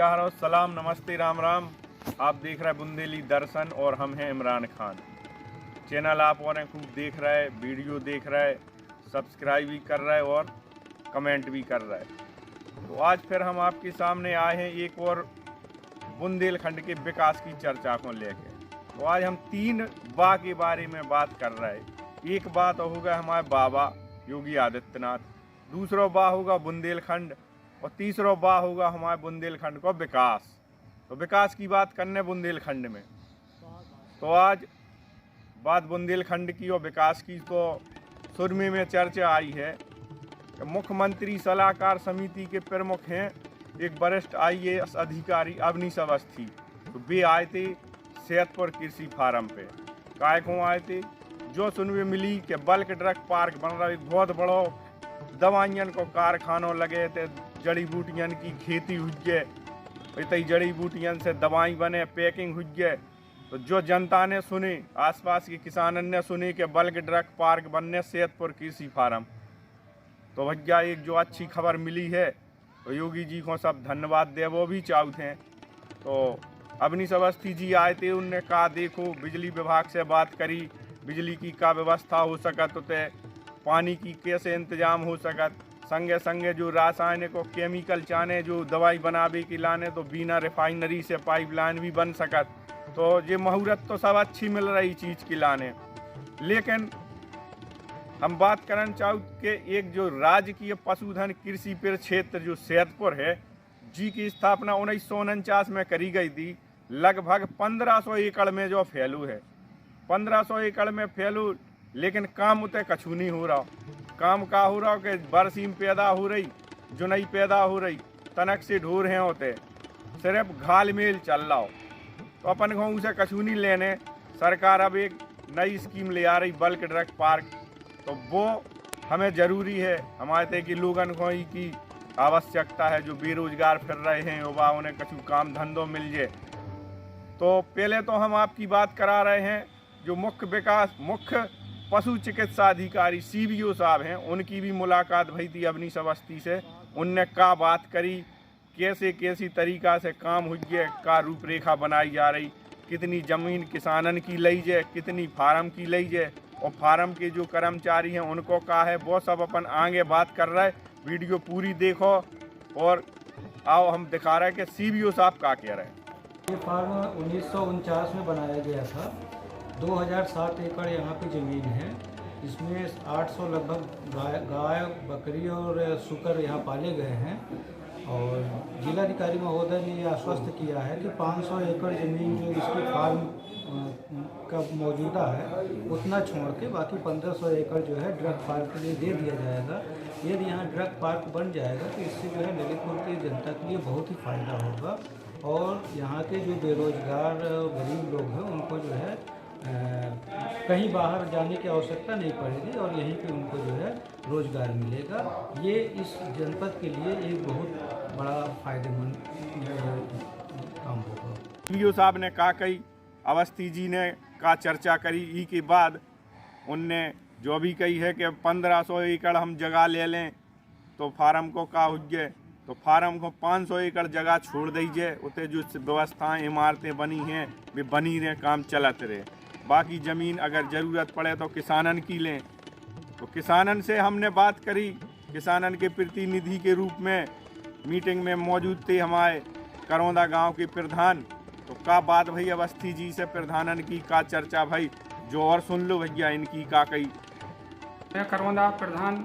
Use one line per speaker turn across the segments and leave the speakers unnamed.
क्या हाल है? सलाम, नमस्ते, राम राम। आप देख रहे हैं बुंदेली दर्शन और हम हैं इमरान खान। चैनल आप और खूब देख रहे हैं, वीडियो देख रहे हैं, सब्सक्राइब भी कर रहे हैं और कमेंट भी कर रहे हैं। तो आज फिर हम आपके सामने आए हैं एक और बुंदेलखंड के विकास की चर्चा को लेकर। तो आज हम 3 बा के बारे में बात कर रहे हैं। एक बात होगा हमारे बाबा योगी आदित्यनाथ, दूसरा बा होगा बुंदेलखंड और तीसरा बा होगा हमारे बुंदेलखंड का विकास। तो विकास की बात करने बुंदेलखंड में, तो आज बात बुंदेलखंड की और विकास की। तो सुरमे में चर्चा आई है कि मुख्यमंत्री सलाहकार समिति के प्रमुख हैं एक वरिष्ठ IAS अधिकारी अवनीश अवस्थी। तो वे आए थे सैदपुर कृषि फार्म पे। काय को आए थे? जो सुनने मिली कि बल्क ड्रग पार्क बन रहा है, एक बहुत बड़ो दवाइयन को कारखानों लगे थे, जड़ी बूटियन की खेती हुई है, इतनी जड़ी बूटियन से दवाई बने, पैकिंग हुई है। तो जो जनता ने सुने, आसपास के किसानों ने सुने कि बल्क ड्रग पार्क बनने सैदपुर कृषि फार्म, तो भैया एक जो अच्छी खबर मिली है तो योगी जी को सब धन्यवाद दे वो भी चाहते हैं। तो अवनीश अवस्थी जी आए थे, उनने कहा देखो बिजली विभाग से बात करी, बिजली की क्या व्यवस्था हो सकत होते, पानी की कैसे इंतजाम हो सकत, संगे संगे जो रासायनिक और केमिकल चाने जो दवाई बनावे की लाने तो बिना रिफाइनरी से पाइपलाइन भी बन सकत। तो ये मुहूर्त तो सब अच्छी मिल रही चीज़ की लाने। लेकिन हम बात करना चाहूँ कि एक जो राजकीय पशुधन कृषि क्षेत्र जो सैदपुर है जी की स्थापना 1949 में करी गई थी। लगभग 1500 एकड़ में जो फैलू है, 1500 एकड़ में फैलू, लेकिन काम उतने कछू नहीं हो रहा। काम का हो रहा कि बरसीम पैदा हो रही, जुनई पैदा हो रही, तनक से ढोर हैं होते, सिर्फ घाल मेल चल रहा हो। तो अपन को उसे कछू नहीं लेने। सरकार अब एक नई स्कीम ले आ रही बल्क ड्रग पार्क, तो वो हमें ज़रूरी है। हमारे तय कि लोगन को ही की आवश्यकता है, जो बेरोजगार फिर रहे हैं युवा, उन्हें कछु काम धंधों मिल जाए। तो पहले तो हम आपकी बात करा रहे हैं जो मुख्य पशु चिकित्सा अधिकारी CBO साहब हैं, उनकी भी मुलाकात भई थी अवनीश अवस्थी से। उनने का बात करी, कैसे कैसी तरीका से काम हुई है, का रूपरेखा बनाई जा रही, कितनी ज़मीन किसानन की लई जाए, कितनी फार्म की लई जाए, और फार्म के जो कर्मचारी हैं उनको का है, वो सब अपन आगे बात कर रहे हैं। वीडियो पूरी देखो और आओ हम दिखा रहे हैं कि CBO साहब का कह रहे हैं।
ये फार्म 1949 में बनाया गया था। 2007 एकड़ यहाँ पे ज़मीन है। इसमें 800 लगभग गाय बकरी और सूकर यहाँ पाले गए हैं। और जिलाधिकारी महोदय ने ये आश्वस्त किया है कि 500 एकड़ ज़मीन जो इसकी फार्म का मौजूदा है उतना छोड़ के बाकी 1500 एकड़ जो है ड्रग पार्क के लिए दे दिया जाएगा। यदि यहाँ ड्रग पार्क बन जाएगा तो इससे जो है ललितपुर की जनता के लिए बहुत ही फ़ायदा होगा और यहाँ के जो बेरोजगार गरीब लोग हैं उनको जो है कहीं बाहर जाने की आवश्यकता नहीं पड़ेगी और यहीं पे उनको जो है रोज़गार मिलेगा। ये इस जनपद के लिए एक बहुत बड़ा फ़ायदेमंद काम होगा।
CBO साहब ने कहा, कही अवस्थी जी ने का चर्चा करी, ई के बाद उनने जो भी कही है कि 1500 एकड़ हम जगह ले लें तो फार्म को का हुए, तो फार्म को 500 एकड़ जगह छोड़ दीजिए, उतने जो व्यवस्थाएं इमारतें बनी हैं वे बनी रहे, काम चलते रहे। बाकी ज़मीन अगर ज़रूरत पड़े तो किसानन की लें। तो किसानन से हमने बात करी, किसानन के प्रतिनिधि के रूप में मीटिंग में मौजूद थे हमारे करौंदा गांव के प्रधान। तो का बात भाई अवस्थी जी से प्रधानन की का चर्चा भाई, जो और सुन लो भैया इनकी का कही।
मैं करौंदा प्रधान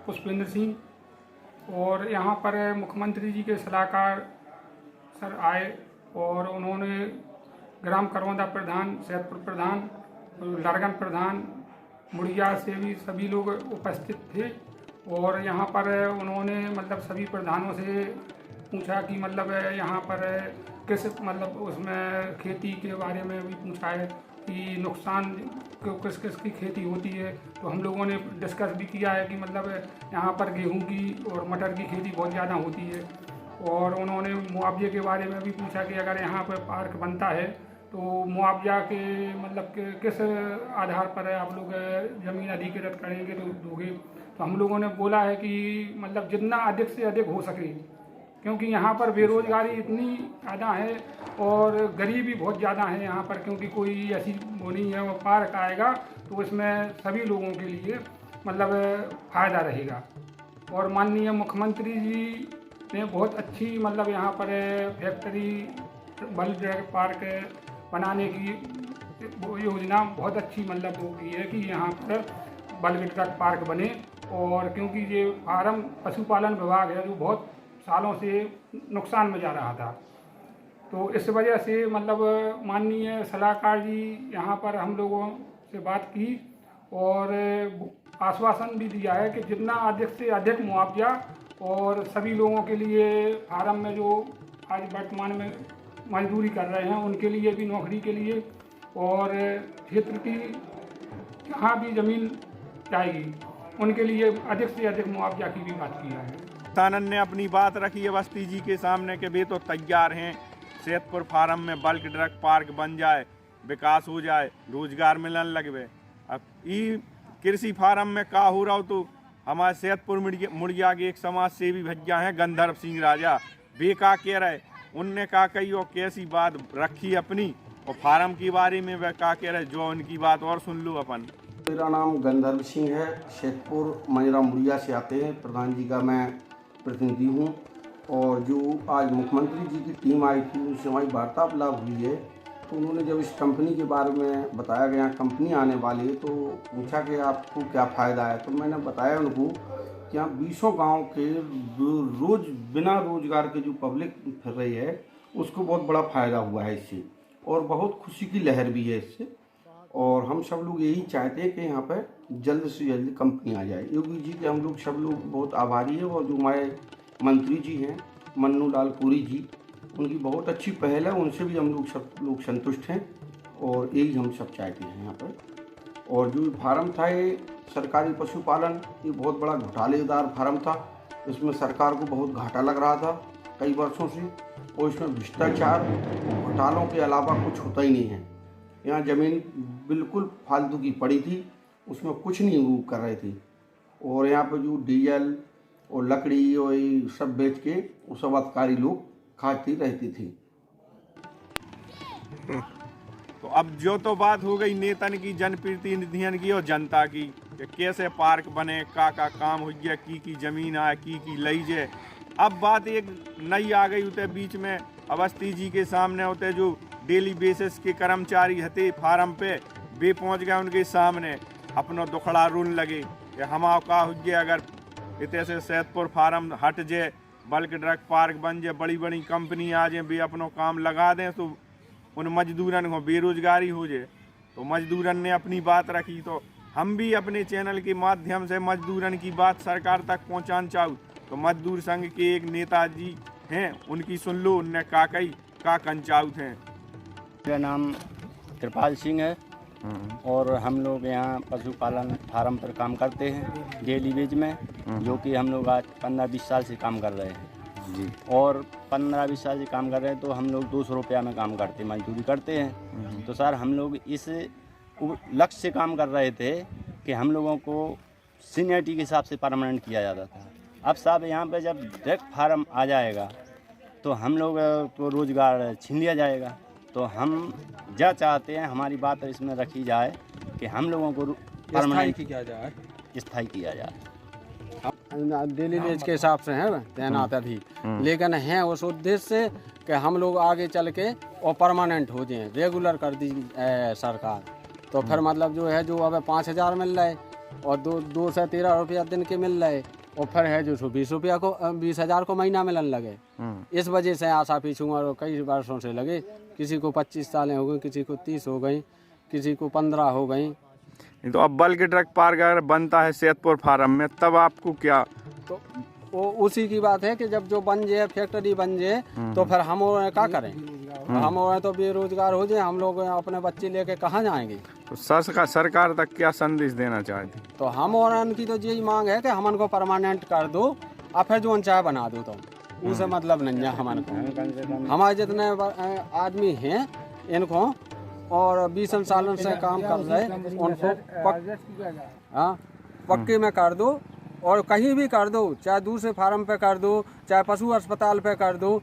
पुष्पेंद्र सिंह, और यहाँ पर मुख्यमंत्री जी के सलाहकार सर आए और उन्होंने ग्राम करौंदा प्रधान, सैदपुर प्रधान, लड़गन प्रधान, मुड़िया से भी सभी लोग उपस्थित थे। और यहाँ पर उन्होंने मतलब सभी प्रधानों से पूछा कि मतलब यहाँ पर किस मतलब उसमें खेती के बारे में भी पूछा है कि नुकसान किस किस की खेती होती है। तो हम लोगों ने डिस्कस भी किया है कि मतलब यहाँ पर गेहूं की और मटर की खेती बहुत ज़्यादा होती है। और उन्होंने मुआवजे के बारे में भी पूछा कि अगर यहाँ पर पार्क बनता है तो मुआवजा के मतलब किस आधार पर आप लोग ज़मीन अधिकृत करेंगे तो दोगे। तो हम लोगों ने बोला है कि मतलब जितना अधिक से अधिक हो सके क्योंकि यहाँ पर बेरोजगारी इतनी ज़्यादा है और गरीबी बहुत ज़्यादा है यहाँ पर, क्योंकि कोई ऐसी वो नहीं है। वो पार्क आएगा तो इसमें सभी लोगों के लिए मतलब फ़ायदा रहेगा। और माननीय मुख्यमंत्री जी ने बहुत अच्छी मतलब यहाँ पर फैक्ट्री बल्क ड्रग पार्क बनाने की वो योजना बहुत अच्छी मतलब वो की है कि यहाँ पर बल्क ड्रग पार्क बने। और क्योंकि ये फार्म पशुपालन विभाग है जो बहुत सालों से नुकसान में जा रहा था, तो इस वजह से मतलब माननीय सलाहकार जी यहाँ पर हम लोगों से बात की और आश्वासन भी दिया है कि जितना अधिक से अधिक मुआवजा और सभी लोगों के लिए फार्म में जो आज वर्तमान में मजदूरी कर रहे हैं उनके लिए भी नौकरी के लिए और क्षेत्र की जहाँ भी ज़मीन जाएगी उनके लिए अधिक से अधिक मुआवजा की भी बात किया है।
तानन ने अपनी बात रखी है अवस्थी जी के सामने कि वे तो तैयार हैं, सैदपुर फार्म में बल्क ड्रग पार्क बन जाए, विकास हो जाए, रोजगार मिलने लगे। अब ई कृषि फार्म में का हो रहा हो तो हमारे सैदपुर मुड़िया के एक समाज सेवी भैया हैं गंधर्व सिंह राजा, वे का कह रहे, उनने का कही और कैसी बात रखी अपनी और फार्म के बारे में वे का कह रहे, जो उनकी बात और सुन लो अपन।
मेरा नाम गंधर्व सिंह है, सैदपुर मंजरा मुड़िया से आते हैं, प्रधान जी का मैं प्रतिनिधि हूँ। और जो आज मुख्यमंत्री जी की टीम आई थी उनसे हमारी वार्तालाप हुई है, तो उन्होंने जब इस कंपनी के बारे में बताया गया कंपनी आने वाली है तो पूछा कि आपको क्या फ़ायदा है। तो मैंने बताया उनको कि यहाँ 20 गाँव के रोज़ बिना रोज़गार के जो पब्लिक फिर रही है उसको बहुत बड़ा फ़ायदा हुआ है इससे और बहुत खुशी की लहर भी है इससे। और हम सब लोग यही चाहते हैं कि यहाँ पर जल्द से जल्द कंपनी आ जाए। योगी जी के हम लोग सब लोग बहुत आभारी हैं और जो हमारे मंत्री जी हैं मन्नू लाल पुरी जी, उनकी बहुत अच्छी पहल है, उनसे भी हम लोग सब लोग संतुष्ट हैं और यही हम सब चाहते हैं यहाँ पर। और जो फार्म था ये सरकारी पशुपालन, ये बहुत बड़ा घोटालेदार फार्म था, इसमें सरकार को बहुत घाटा लग रहा था कई वर्षों से और इसमें भ्रष्टाचार घोटालों के अलावा कुछ होता ही नहीं है। यहाँ ज़मीन बिल्कुल फालतू की पड़ी थी, उसमें कुछ नहीं वो कर रहे थे और यहाँ पर जो डीजल और लकड़ी और ये सब बेच के वो सब अधिकारी लोग खाती रहती थी।
तो अब जो तो बात हो गई नेतन की, जनप्रतिनिधियन की और जनता की कि कैसे पार्क बने, का काम हो गया, की ज़मीन आए, की लई जाए। अब बात एक नई आ गई उते बीच में अवस्थी जी के सामने होते जो डेली बेसिस के कर्मचारी हते फार्म पे, वे पहुंच गए उनके सामने अपना दुखड़ा रोन लगे कि हमारा का हो गया अगर इतने से सैदपुर फार्म हट जाए, बल्क ड्रग पार्क बन जाए, बड़ी बड़ी कंपनी आ जाए, वे अपना काम लगा दें तो उन मजदूरन को बेरोजगारी हो जाए। तो मजदूरन ने अपनी बात रखी, तो हम भी अपने चैनल के माध्यम से मजदूरन की बात सरकार तक पहुँचाना चाहूँ। तो मजदूर संघ के एक नेताजी हैं, उनकी सुन लो, उनने का कही का कंचाउत हैं।
मेरा नाम कृपाल सिंह है और हम लोग यहाँ पशुपालन फार्म पर काम करते हैं डेली वेज में, जो कि हम लोग आज 15-20 साल से काम कर रहे हैं जी। और 15-20 साल से काम कर रहे हैं तो हम लोग 200 रुपया में काम करते, मजदूरी करते हैं। तो सर हम लोग इस लक्ष्य से काम कर रहे थे कि हम लोगों को सीनियरिटी के हिसाब से परमानेंट किया जाता था। अब साहब यहाँ पे जब डायरेक्ट फार्म आ जाएगा तो हम लोग को रोज़गार छीन लिया जाएगा। तो हम क्या चाहते हैं, हमारी बात इसमें रखी जाए कि हम लोगों को परमानेंट स्थायी किया जाए।
डेली वेज के हिसाब से है तैनात अभी, लेकिन हैं उस उद्देश्य से कि हम लोग आगे चल के और परमानेंट हो जाएं, रेगुलर कर दी सरकार। तो फिर मतलब जो है जो अब 5,000 मिल रहा है और 2 से 13 रुपया दिन के मिल रहे और फिर है जो 20,000 को महीना मिलने लगे। इस वजह से आशा पीछू और कई वर्षों से लगे, किसी को 25 सालें हो गई, किसी को 30 हो गई, किसी को 15 हो गई।
तो अब बल्क ड्रग पार्क अगर बनता है सैदपुर फार्म में तब आपको क्या?
तो वो उसी की बात है कि जब जो बन जाए फैक्ट्री बन जाए तो फिर हम क्या करें, हम तो बेरोजगार हो जाए, हम लोग अपने बच्चे लेके कहाँ जाएंगे।
तो सरकार तक क्या संदेश देना चाहती?
तो हम और उनकी तो यही मांग है कि हम उनको परमानेंट कर दो और फिर जो चाहे बना दो, तो उसे मतलब नहीं है हमारे को। हमारे जितने आदमी हैं इनको और 20 सालों से काम कर रहे उनको पक्के में कर दो और कहीं भी कर दो, चाहे दूसरे फार्म पे कर दो, चाहे पशु अस्पताल पे कर दो,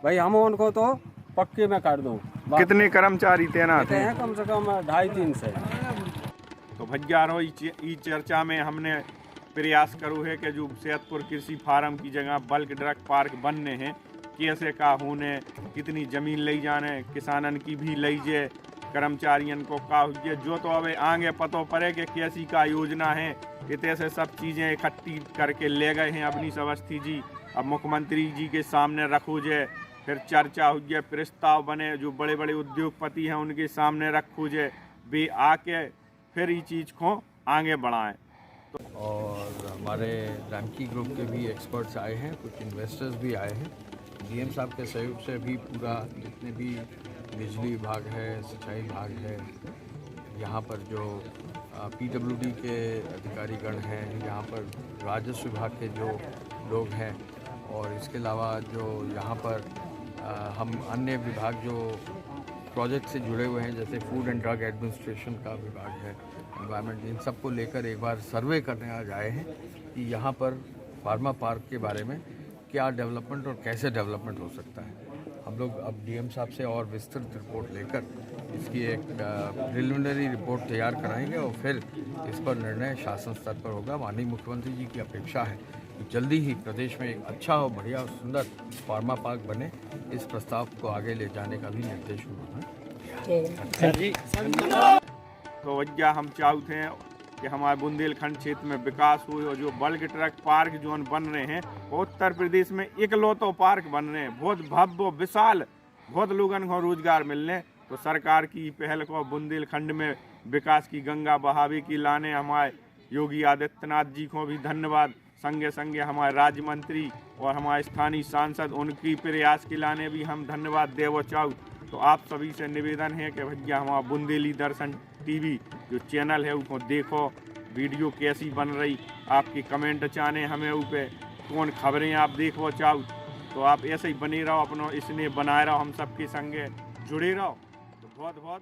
भाई हम उनको तो पक्के में कर दो।
कितने कर्मचारी तैनात हैं?
कम से कम 250-300।
तो भैया रो ई चर्चा में हमने प्रयास करो है कि जो सैदपुर कृषि फार्म की जगह बल्क ड्रग पार्क बनने हैं, कैसे का होने, कितनी ज़मीन ले जाने, किसानन की भी ले जाए, कर्मचारियों को का हुई, जो तो अब आगे पतो पड़े कि कैसी का योजना है। इतने से सब चीज़ें इकट्ठी करके ले गए हैं अपनी अवस्थी जी। अब मुख्यमंत्री जी के सामने रखो जाए, फिर चर्चा हो जाए, प्रस्ताव बने, जो बड़े बड़े उद्योगपति हैं उनके सामने रखो जाए, वे आके फिर ये चीज़ को आगे बढ़ाएं।
और हमारे रामकी ग्रुप के भी एक्सपर्ट्स आए हैं, कुछ इन्वेस्टर्स भी आए हैं। डीएम साहब के सहयोग से भी पूरा जितने भी बिजली विभाग है, सिंचाई विभाग है, यहाँ पर जो पीडब्ल्यूडी के अधिकारीगण हैं, यहाँ पर राजस्व विभाग के जो लोग हैं, और इसके अलावा जो यहाँ पर हम अन्य विभाग जो प्रोजेक्ट से जुड़े हुए हैं, जैसे फूड एंड ड्रग एडमिनिस्ट्रेशन का विभाग है, एनवायरनमेंट, इन सबको लेकर एक बार सर्वे करने आज आए हैं कि यहाँ पर फार्मा पार्क के बारे में क्या डेवलपमेंट और कैसे डेवलपमेंट हो सकता है। हम लोग अब डीएम साहब से और विस्तृत रिपोर्ट लेकर इसकी एक प्रिलिमिनरी रिपोर्ट तैयार कराएंगे और फिर इस पर निर्णय शासन स्तर पर होगा। माननीय मुख्यमंत्री जी की अपेक्षा है कि जल्दी ही प्रदेश में एक अच्छा और बढ़िया और सुंदर फार्मा पार्क बने। इस प्रस्ताव को आगे ले जाने का भी निर्देश उन्होंने।
तो वजह हम चाहते हैं कि हमारे बुंदेलखंड क्षेत्र में विकास हो, और जो बल्क ट्रक पार्क जो बन रहे हैं, उत्तर प्रदेश में इकलौतो पार्क बन रहे हैं, बहुत भव्य विशाल, बहुत लोगों को रोजगार मिलने। तो सरकार की पहल को बुंदेलखंड में विकास की गंगा बहावे की लाने हमारे योगी आदित्यनाथ जी को भी धन्यवाद, संगे संगे हमारे राज्य मंत्री और हमारे स्थानीय सांसद, उनकी प्रयास के लाने भी हम धन्यवाद देवो चाहूँ। तो आप सभी से निवेदन है कि भैया हमारा बुंदेली दर्शन टीवी जो चैनल है उसको देखो, वीडियो कैसी बन रही, आपकी कमेंट चाहने हमें ऊपर, कौन खबरें आप देखो चाहो, तो आप ऐसे ही बने रहो, अपना इसने बनाए रहो, हम सबके संगे जुड़े रहो। तो बहुत बहुत